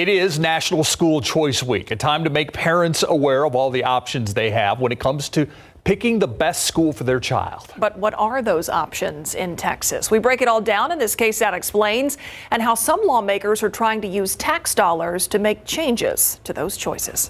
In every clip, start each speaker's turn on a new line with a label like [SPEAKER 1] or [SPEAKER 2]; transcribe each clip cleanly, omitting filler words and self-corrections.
[SPEAKER 1] It is National School Choice Week, a time to make parents aware of all the options they have when it comes to picking the best school for their child.
[SPEAKER 2] But what are those options in Texas? We break it all down in this KSAT Explains, and how some lawmakers are trying to use tax dollars to make changes to those choices.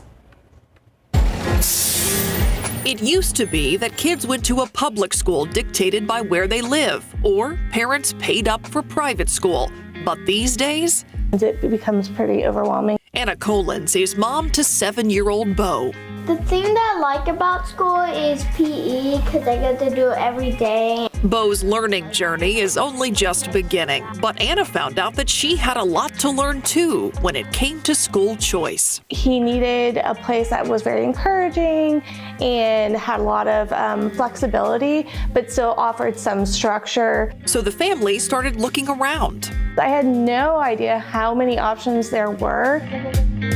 [SPEAKER 3] It used to be that kids went to a public school dictated by where they live, or parents paid up for private school. But these days,
[SPEAKER 4] it becomes pretty overwhelming.
[SPEAKER 3] Anna Collins is mom to 7-year-old Bo.
[SPEAKER 5] The thing that I like about school is PE because I get to do it every day.
[SPEAKER 3] Bo's learning journey is only just beginning, but Anna found out that she had a lot to learn too when it came to school choice.
[SPEAKER 4] He needed a place that was very encouraging and had a lot of flexibility, but still offered some structure.
[SPEAKER 3] So the family started looking around.
[SPEAKER 4] I had no idea how many options there were.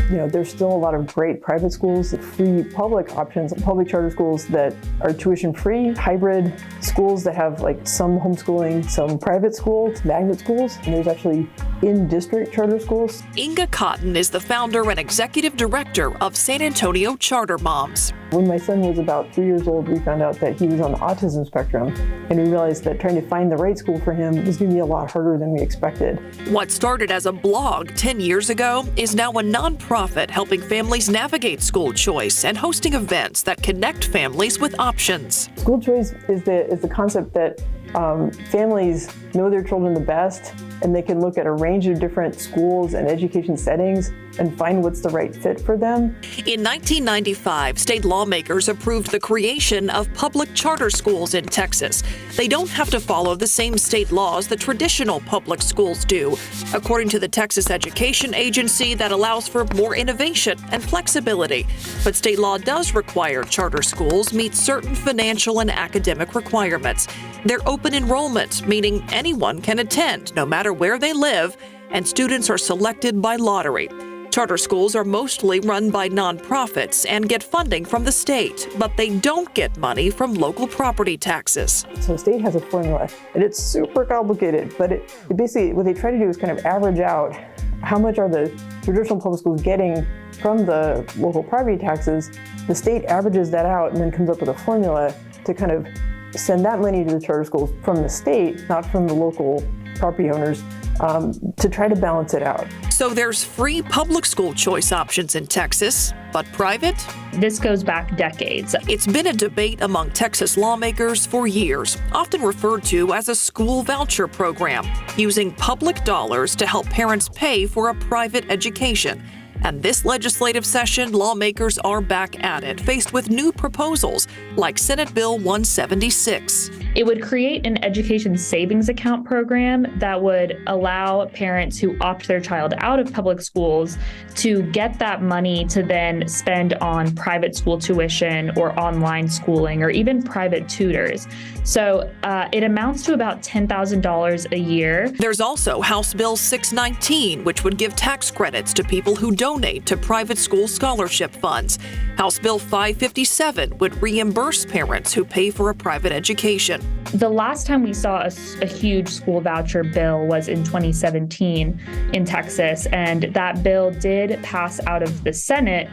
[SPEAKER 6] You know, there's still a lot of great private schools, free public options, public charter schools that are tuition-free, hybrid schools that have like some homeschooling, some private schools, magnet schools, and there's actually in-district charter schools.
[SPEAKER 3] Inga Cotton is the founder and executive director of San Antonio Charter Moms.
[SPEAKER 6] When my son was about 3 years old, we found out that he was on the autism spectrum, and we realized that trying to find the right school for him was going to be a lot harder than we expected.
[SPEAKER 3] What started as a blog 10 years ago is now a nonprofit helping families navigate school choice and hosting events that connect families with options.
[SPEAKER 6] School choice is the concept that families know their children the best, and they can look at a range of different schools and education settings and find what's the right fit for them.
[SPEAKER 3] In 1995, state lawmakers approved the creation of public charter schools in Texas. They don't have to follow the same state laws that traditional public schools do, according to the Texas Education Agency, that allows for more innovation and flexibility. But state law does require charter schools meet certain financial and academic requirements. They're open enrollment, meaning anyone can attend, no matter where they live, and students are selected by lottery. Charter schools are mostly run by nonprofits and get funding from the state, but they don't get money from local property taxes.
[SPEAKER 6] So the state has a formula, and it's super complicated, but it basically, what they try to do is kind of average out how much are the traditional public schools getting from the local property taxes. The state averages that out and then comes up with a formula to kind of send that money to the charter schools from the state, not from the local property owners, to try to balance it out.
[SPEAKER 3] So there's free public school choice options in Texas, but private?
[SPEAKER 7] This goes back decades.
[SPEAKER 3] It's been a debate among Texas lawmakers for years, often referred to as a school voucher program, using public dollars to help parents pay for a private education. And this legislative session, lawmakers are back at it, faced with new proposals like Senate Bill 176.
[SPEAKER 7] It would create an education savings account program that would allow parents who opt their child out of public schools to get that money to then spend on private school tuition or online schooling or even private tutors. So it amounts to about $10,000 a year.
[SPEAKER 3] There's also House Bill 619, which would give tax credits to people who donate to private school scholarship funds. House Bill 557 would reimburse parents who pay for a private education.
[SPEAKER 7] The last time we saw a huge school voucher bill was in 2017 in Texas, and that bill did pass out of the Senate,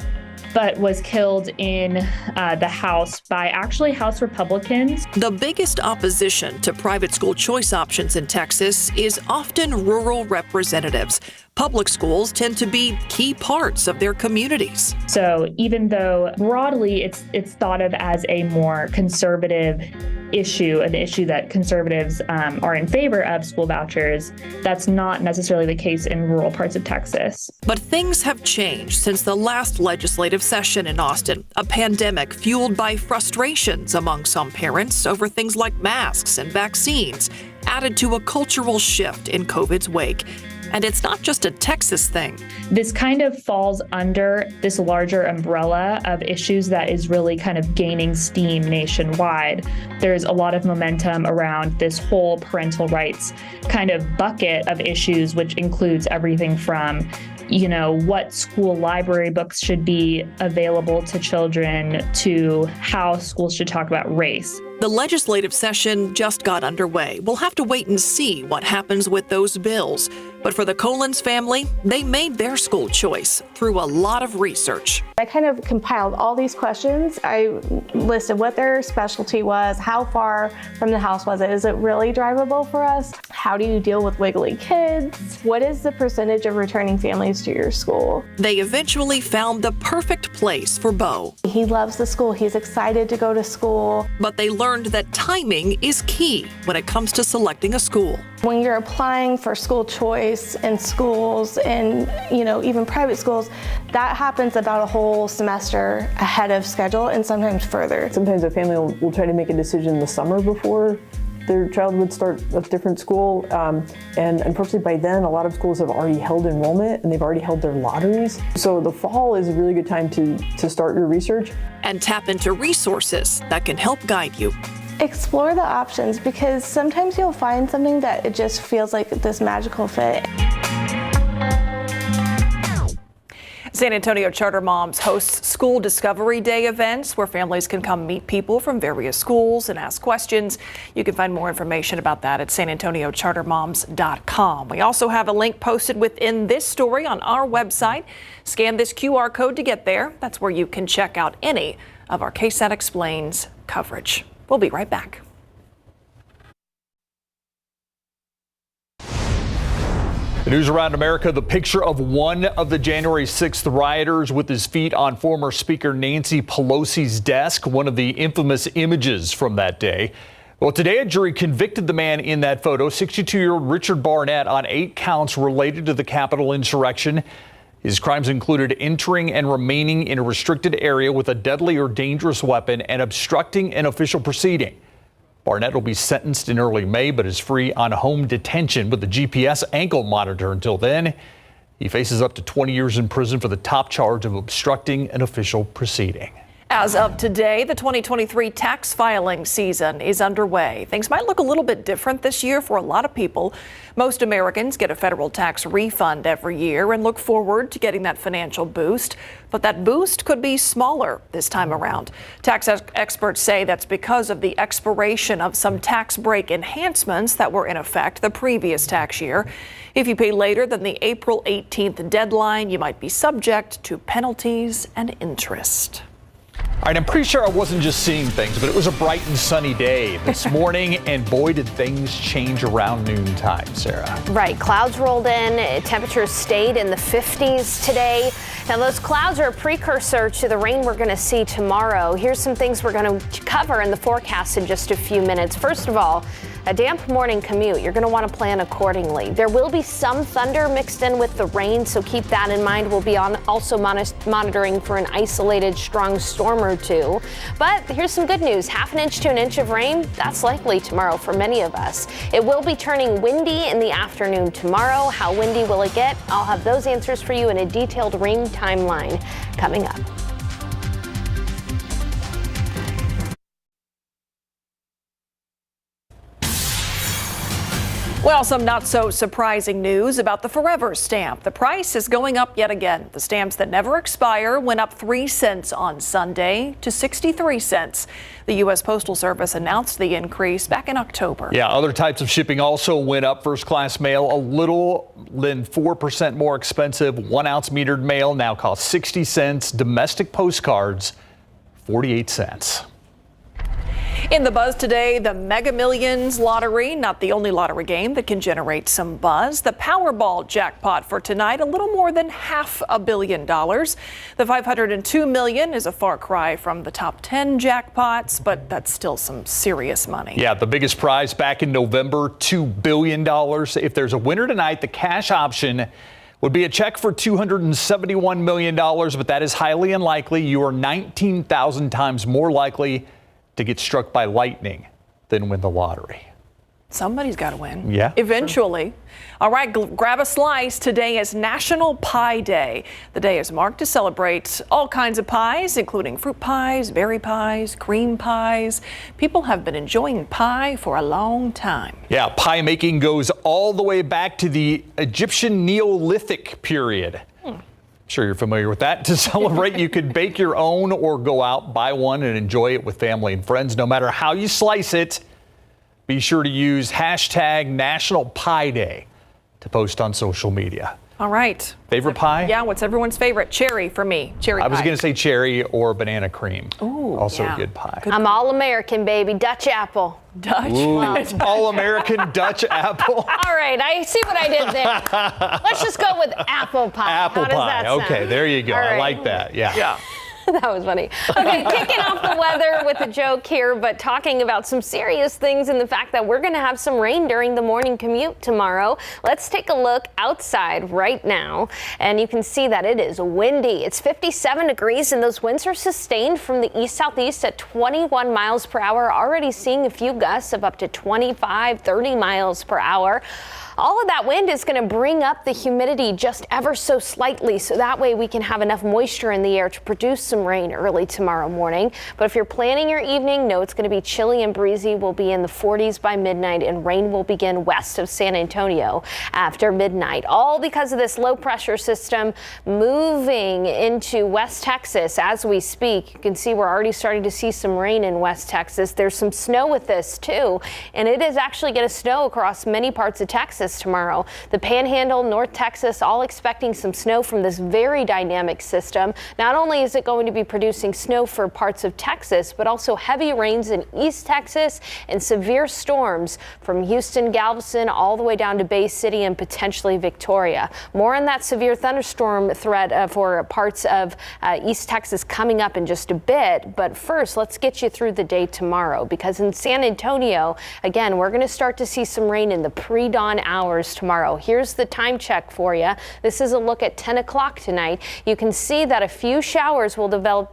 [SPEAKER 7] but was killed in the House by actually House Republicans.
[SPEAKER 3] The biggest opposition to private school choice options in Texas is often rural representatives. Public schools tend to be key parts of their communities.
[SPEAKER 7] So even though broadly it's thought of as a more conservative issue, an issue that conservatives are in favor of school vouchers, that's not necessarily the case in rural parts of Texas.
[SPEAKER 3] But things have changed since the last legislative session in Austin, a pandemic fueled by frustrations among some parents over things like masks and vaccines, added to a cultural shift in COVID's wake. And it's not just a Texas thing.
[SPEAKER 7] This kind of falls under this larger umbrella of issues that is really kind of gaining steam nationwide. There's a lot of momentum around this whole parental rights kind of bucket of issues, which includes everything from, what school library books should be available to children to how schools should talk about race.
[SPEAKER 3] The legislative session just got underway. We'll have to wait and see what happens with those bills. But for the Collins family, they made their school choice through a lot of research.
[SPEAKER 4] I kind of compiled all these questions. I listed what their specialty was, how far from the house was it, is it really drivable for us? How do you deal with wiggly kids? What is the percentage of returning families to your school?
[SPEAKER 3] They eventually found the perfect place for Bo.
[SPEAKER 4] He loves the school, he's excited to go to school.
[SPEAKER 3] But they learned that timing is key when it comes to selecting a school.
[SPEAKER 4] When you're applying for school choice in schools and, even private schools, that happens about a whole semester ahead of schedule and sometimes further.
[SPEAKER 6] Sometimes a family will try to make a decision the summer before their child would start a different school. And unfortunately by then, a lot of schools have already held enrollment and they've already held their lotteries. So the fall is a really good time to start your research.
[SPEAKER 3] And tap into resources that can help guide you.
[SPEAKER 4] Explore the options because sometimes you'll find something that it just feels like this magical fit.
[SPEAKER 2] San Antonio Charter Moms hosts School Discovery Day events where families can come meet people from various schools and ask questions. You can find more information about that at sanantoniochartermoms.com. We also have a link posted within this story on our website. Scan this QR code to get there. That's where you can check out any of our KSAT Explains coverage. We'll be right back.
[SPEAKER 1] The news around America, the picture of one of the January 6th rioters with his feet on former Speaker Nancy Pelosi's desk, one of the infamous images from that day. Well, today a jury convicted the man in that photo, 62-year-old Richard Barnett, on 8 counts related to the Capitol insurrection. His crimes included entering and remaining in a restricted area with a deadly or dangerous weapon and obstructing an official proceeding. Barnett will be sentenced in early May, but is free on home detention with a GPS ankle monitor until then. He faces up to 20 years in prison for the top charge of obstructing an official proceeding.
[SPEAKER 2] As of today, the 2023 tax filing season is underway. Things might look a little bit different this year for a lot of people. Most Americans get a federal tax refund every year and look forward to getting that financial boost. But that boost could be smaller this time around. Tax experts say that's because of the expiration of some tax break enhancements that were in effect the previous tax year. If you pay later than the April 18th deadline, you might be subject to penalties and interest.
[SPEAKER 1] All right, I'm pretty sure I wasn't just seeing things, but it was a bright and sunny day this morning, and boy, did things change around noontime, Sarah.
[SPEAKER 8] Right, clouds rolled in, temperatures stayed in the 50s today. Now, those clouds are a precursor to the rain we're going to see tomorrow. Here's some things we're going to cover in the forecast in just a few minutes. First of all, a damp morning commute. You're going to want to plan accordingly. There will be some thunder mixed in with the rain, so keep that in mind. We'll be also monitoring for an isolated strong storm or two. But here's some good news. 1/2 inch to 1 inch of rain, that's likely tomorrow for many of us. It will be turning windy in the afternoon tomorrow. How windy will it get? I'll have those answers for you in a detailed rain timeline coming up.
[SPEAKER 2] Well, some not so surprising news about the Forever stamp. The price is going up yet again. The stamps that never expire went up 3 cents on Sunday to 63 cents. The U.S. Postal Service announced the increase back in October.
[SPEAKER 1] Yeah, other types of shipping also went up. First class mail, a little than 4% more expensive. 1 ounce metered mail now costs 60 cents. Domestic postcards, 48 cents.
[SPEAKER 2] In the buzz today, the Mega Millions lottery, not the only lottery game that can generate some buzz. The Powerball jackpot for tonight, a little more than $500 million. The $502 million is a far cry from the top 10 jackpots, but that's still some serious money.
[SPEAKER 1] Yeah, the biggest prize back in November, $2 billion. If there's a winner tonight, the cash option would be a check for $271 million, but that is highly unlikely. You are 19,000 times more likely to get struck by lightning than win the lottery.
[SPEAKER 2] Somebody's got to win.
[SPEAKER 1] Yeah.
[SPEAKER 2] Eventually. All right, grab a slice. Today is National Pie Day. The day is marked to celebrate all kinds of pies, including fruit pies, berry pies, cream pies. People have been enjoying pie for a long time.
[SPEAKER 1] Yeah, pie making goes all the way back to the Egyptian Neolithic period. Sure you're familiar with that. To celebrate, you could bake your own or go out, buy one, and enjoy it with family and friends. No matter how you slice it, be sure to use hashtag National Pie Day to post on social media.
[SPEAKER 2] All right.
[SPEAKER 1] Favorite pie?
[SPEAKER 2] Yeah, what's everyone's favorite? Cherry for me. Cherry pie.
[SPEAKER 1] I was going to say cherry or banana cream.
[SPEAKER 2] Ooh,
[SPEAKER 1] also
[SPEAKER 2] yeah.
[SPEAKER 1] a good pie.
[SPEAKER 8] I'm all American, baby. Dutch apple.
[SPEAKER 2] Dutch.
[SPEAKER 1] All-American Dutch apple.
[SPEAKER 8] All right, I see what I did there. Let's just go with apple pie.
[SPEAKER 1] Apple
[SPEAKER 8] How does
[SPEAKER 1] pie.
[SPEAKER 8] that sound?
[SPEAKER 1] Okay, there you go.
[SPEAKER 8] All
[SPEAKER 1] I
[SPEAKER 8] right.
[SPEAKER 1] like that. Yeah.
[SPEAKER 8] That was funny. Okay, kicking off the weather with a joke here, but talking about some serious things and the fact that we're going to have some rain during the morning commute tomorrow. Let's take a look outside right now, and you can see that it is windy. It's 57 degrees, and those winds are sustained from the east-southeast at 21 miles per hour, already seeing a few gusts of up to 25, 30 miles per hour. All of that wind is going to bring up the humidity just ever so slightly, so that way we can have enough moisture in the air to produce some rain early tomorrow morning. But if you're planning your evening, know it's going to be chilly and breezy. We'll be in the 40s by midnight, and rain will begin west of San Antonio after midnight. All because of this low pressure system moving into West Texas as we speak. You can see we're already starting to see some rain in West Texas. There's some snow with this too, and it is actually going to snow across many parts of Texas tomorrow. The Panhandle, North Texas, all expecting some snow from this very dynamic system. Not only is it going to be producing snow for parts of Texas, but also heavy rains in East Texas and severe storms from Houston, Galveston, all the way down to Bay City and potentially Victoria. More on that severe thunderstorm threat for parts of East Texas coming up in just a bit. But first, let's get you through the day tomorrow, because in San Antonio, again, we're going to start to see some rain in the pre-dawn hours tomorrow. Here's the time check for you. This is a look at 10 o'clock tonight. You can see that a few showers will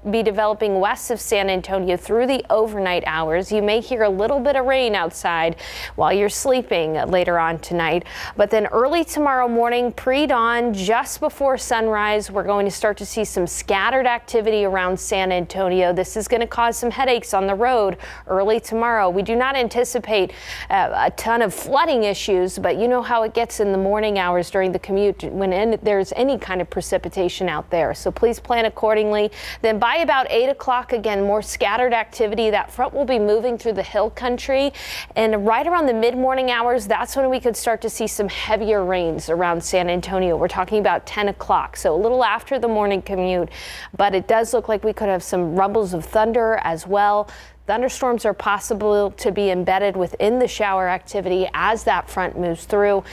[SPEAKER 8] be developing west of San Antonio through the overnight hours. You may hear a little bit of rain outside while you're sleeping later on tonight. But then early tomorrow morning, pre-dawn, just before sunrise, we're going to start to see some scattered activity around San Antonio. This is going to cause some headaches on the road early tomorrow. We do not anticipate a ton of flooding issues, but you know how it gets in the morning hours during the commute when there's any kind of precipitation out there. So please plan accordingly. Then by about 8 o'clock, again, more scattered activity. That front will be moving through the hill country. And right around the mid-morning hours, that's when we could start to see some heavier rains around San Antonio. We're talking about 10 o'clock, so a little after the morning commute. But it does look like we could have some rumbles of thunder as well. Thunderstorms are possible to be embedded within the shower activity as that front moves through.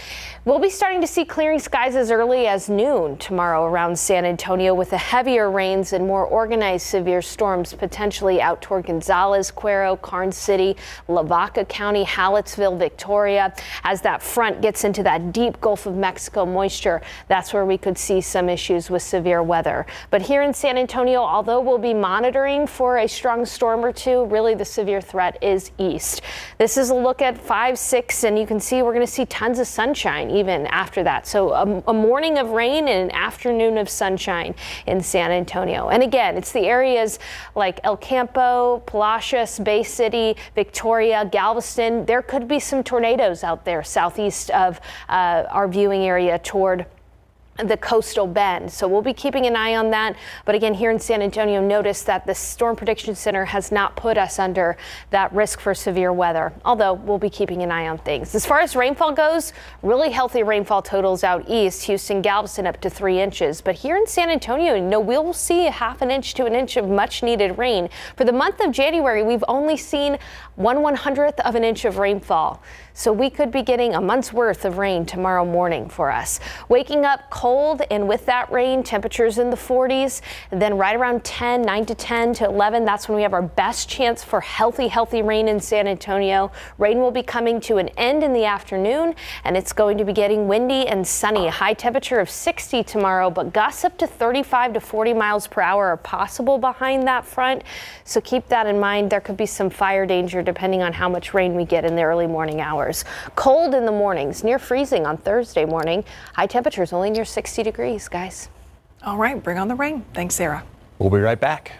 [SPEAKER 8] We'll be starting to see clearing skies as early as noon tomorrow around San Antonio, with the heavier rains and more organized severe storms potentially out toward Gonzales, Cuero, Karnes City, Lavaca County, Hallettsville, Victoria. As that front gets into that deep Gulf of Mexico moisture, that's where we could see some issues with severe weather. But here in San Antonio, although we'll be monitoring for a strong storm or two, really the severe threat is east. This is a look at 5, 6, and you can see we're going to see tons of sunshine even after that. So a morning of rain and an afternoon of sunshine in San Antonio. And again, it's the areas like El Campo, Palacios, Bay City, Victoria, Galveston. There could be some tornadoes out there southeast of our viewing area toward the coastal bend. So we'll be keeping an eye on that. But again, here in San Antonio, notice that the Storm Prediction Center has not put us under that risk for severe weather, although we'll be keeping an eye on things. As far as rainfall goes, really healthy rainfall totals out east. Houston, Galveston up to 3 inches. But here in San Antonio, we'll see a ½ an inch to an inch of much needed rain. For the month of January, we've only seen 1/100th of an inch of rainfall. So we could be getting a month's worth of rain tomorrow morning for us. Waking up cold, and with that rain, temperatures in the 40s. And then right around 9 to 10 to 11, that's when we have our best chance for healthy rain in San Antonio. Rain will be coming to an end in the afternoon, and it's going to be getting windy and sunny. A high temperature of 60 tomorrow, but gusts up to 35 to 40 miles per hour are possible behind that front. So keep that in mind. There could be some fire danger depending on how much rain we get in the early morning hours. Cold in the mornings, near freezing on Thursday morning. High temperatures only near 60 degrees, guys.
[SPEAKER 2] All right, bring on the rain. Thanks, Sarah.
[SPEAKER 1] We'll be right back.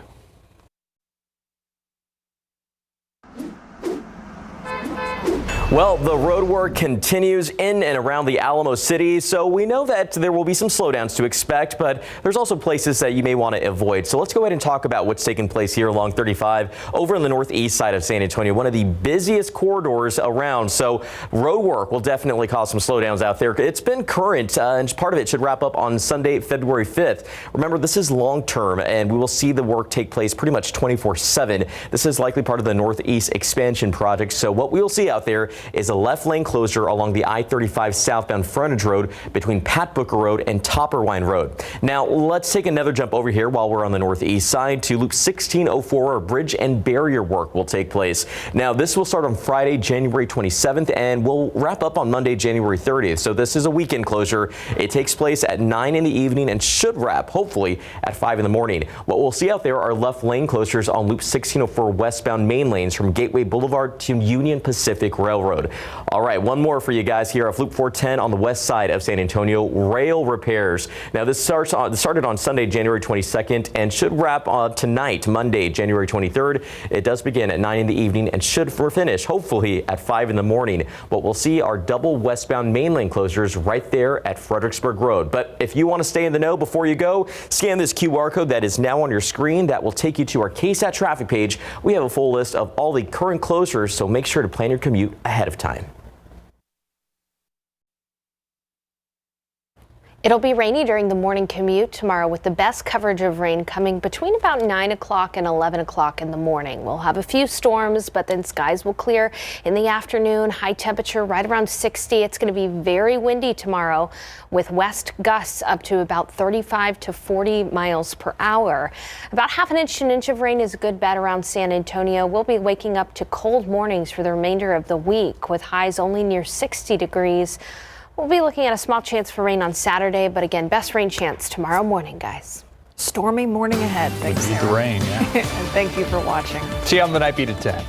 [SPEAKER 9] Well, the road work continues in and around the Alamo City, so we know that there will be some slowdowns to expect, but there's also places that you may want to avoid. So let's go ahead and talk about what's taking place here along 35 over on the northeast side of San Antonio, one of the busiest corridors around. So road work will definitely cause some slowdowns out there. It's been current, and part of it should wrap up on Sunday, February 5th. Remember, this is long term, and we will see the work take place pretty much 24/7. This is likely part of the Northeast Expansion Project. So what we will see out there is a left lane closure along the I-35 southbound frontage road between Pat Booker Road and Topperwine Road. Now let's take another jump over here while we're on the northeast side to Loop 1604, where bridge and barrier work will take place. Now this will start on Friday, January 27th, and will wrap up on Monday, January 30th. So this is a weekend closure. It takes place at 9 in the evening and should wrap hopefully at 5 in the morning. What we'll see out there are left lane closures on Loop 1604 westbound main lanes from Gateway Boulevard to Union Pacific Railroad. All right, one more for you guys here off Loop 410 on the west side of San Antonio, rail repairs. Now this started on Sunday, January 22nd, and should wrap tonight, Monday, January 23rd. It does begin at 9 in the evening and should finish hopefully at 5 in the morning. What we'll see are double westbound main lane closures right there at Fredericksburg Road. But if you want to stay in the know before you go, scan this QR code that is now on your screen. That will take you to our KSAT traffic page. We have a full list of all the current closures, so make sure to plan your commute ahead of time.
[SPEAKER 8] It'll be rainy during the morning commute tomorrow, with the best coverage of rain coming between about 9 o'clock and 11 o'clock in the morning. We'll have a few storms, but then skies will clear in the afternoon. High temperature right around 60. It's going to be very windy tomorrow, with west gusts up to about 35 to 40 miles per hour. About half an inch to an inch of rain is a good bet around San Antonio. We'll be waking up to cold mornings for the remainder of the week, with highs only near 60 degrees. We'll be looking at a small chance for rain on Saturday, but again, best rain chance tomorrow morning, guys.
[SPEAKER 2] Stormy morning ahead. Thanks,
[SPEAKER 1] The
[SPEAKER 2] Sarah.
[SPEAKER 1] rain, yeah.
[SPEAKER 2] And thank you for watching.
[SPEAKER 1] See you on the Night Beat at 10.